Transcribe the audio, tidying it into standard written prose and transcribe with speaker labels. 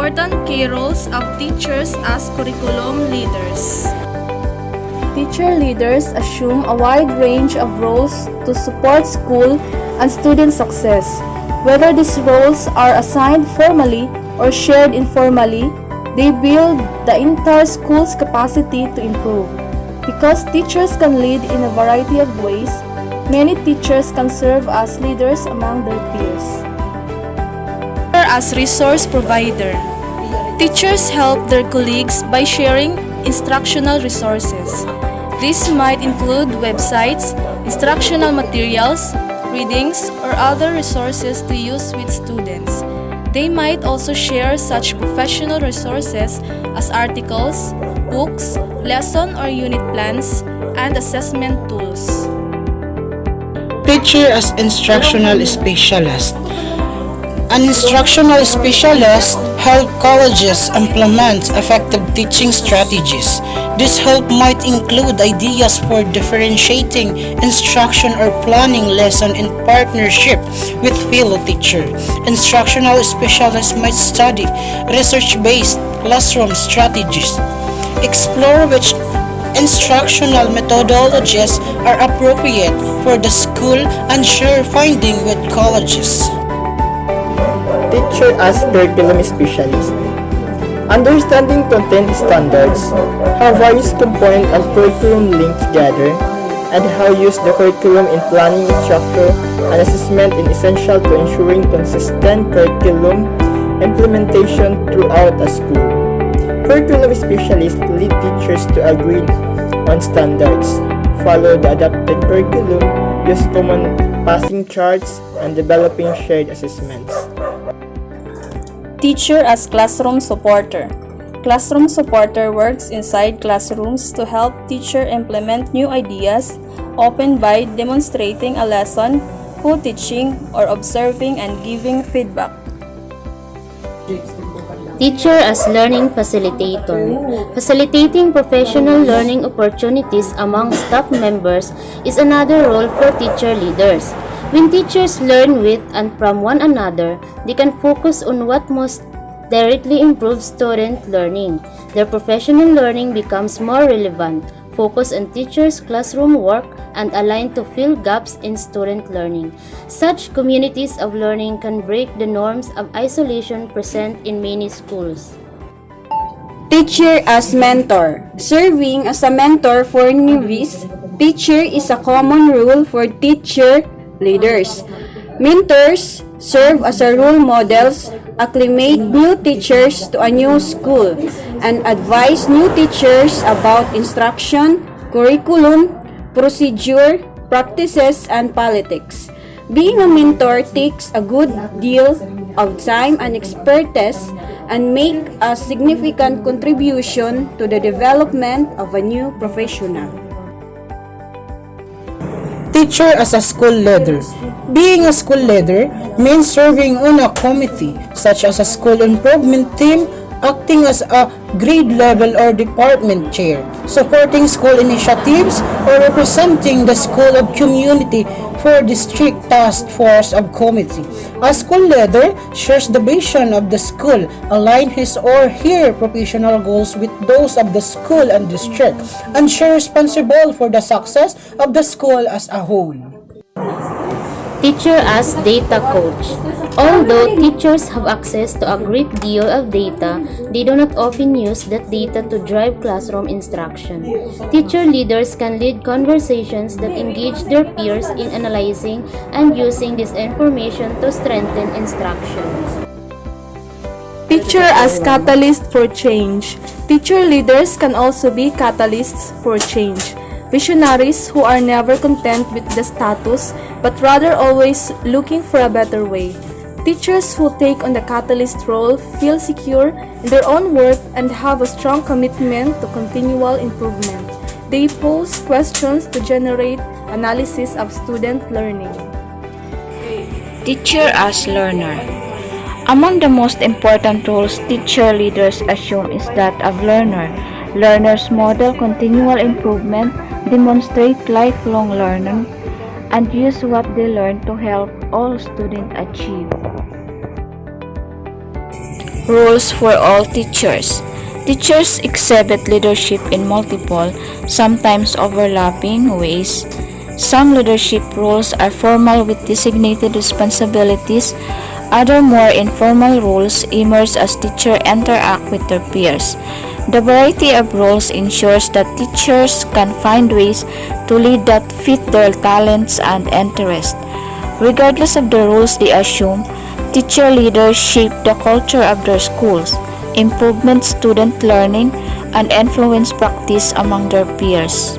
Speaker 1: Important key roles of teachers as curriculum leaders. Teacher leaders assume a wide range of roles to support school and student success. Whether these roles are assigned formally or shared informally, they build the entire school's capacity to improve. Because teachers can lead in a variety of ways, many teachers can serve as leaders among their peers. As resource provider, teachers help their colleagues by sharing instructional resources. This might include websites, instructional materials, readings, or other resources to use with students. They might also share such professional resources as articles, books, lesson or unit plans, and assessment tools.
Speaker 2: Teacher as instructional specialist. An instructional specialist helps colleges implement effective teaching strategies. This help might include ideas for differentiating instruction or planning lesson in partnership with fellow teachers. Instructional specialists might study research-based classroom strategies, explore which instructional methodologies are appropriate for the school, and share findings with colleges.
Speaker 3: Teacher as curriculum specialist. Understanding content standards, how various components of curriculum link together, and how use the curriculum in planning, structure, and assessment is essential to ensuring consistent curriculum implementation throughout a school. Curriculum specialists lead teachers to agree on standards, follow the adapted curriculum, use common passing charts, and developing shared assessments.
Speaker 1: Teacher as classroom supporter. Classroom supporter works inside classrooms to help teacher implement new ideas, often by demonstrating a lesson, co-teaching, or observing and giving feedback.
Speaker 4: Teacher as learning facilitator. Facilitating professional learning opportunities among staff members is another role for teacher leaders. When teachers learn with and from one another, they can focus on what most directly improves student learning. Their professional learning becomes more relevant, focus on teachers' classroom work, and aligned to fill gaps in student learning. Such communities of learning can break the norms of isolation present in many schools.
Speaker 5: Teacher as mentor. Serving as a mentor for newbies, teacher is a common rule for teacher leaders. Mentors serve as a role models, acclimate new teachers to a new school, and advise new teachers about instruction, curriculum, procedure, practices, and politics. Being a mentor takes a good deal of time and expertise and make a significant contribution to the development of a new professional.
Speaker 2: Teacher as a school leader. Being a school leader means serving on a committee, such as a school improvement team, acting as a grade level or department chair, supporting school initiatives, or representing the school of community for district task force of committee. A school leader shares the vision of the school, align his or her professional goals with those of the school and district, and share responsible for the success of the school as a whole.
Speaker 4: Teacher as data coach. Although teachers have access to a great deal of data, they do not often use that data to drive classroom instruction. Teacher leaders can lead conversations that engage their peers in analyzing and using this information to strengthen instruction.
Speaker 1: Teacher as catalyst for change. Teacher leaders can also be catalysts for change. Visionaries who are never content with the status but rather always looking for a better way. Teachers who take on the catalyst role feel secure in their own work and have a strong commitment to continual improvement. They pose questions to generate analysis of student learning.
Speaker 6: Teacher as learner. Among the most important roles teacher leaders assume is that of learner. Learners model continual improvement, demonstrate lifelong learning, and use what they learn to help all students achieve. Roles for all teachers. Teachers exhibit leadership in multiple, sometimes overlapping ways. Some leadership roles are formal with designated responsibilities. Other more informal roles emerge as teachers interact with their peers. The variety of roles ensures that teachers can find ways to lead that fit their talents and interests. Regardless of the roles they assume, teacher leaders shape the culture of their schools, improve student learning, and influence practice among their peers.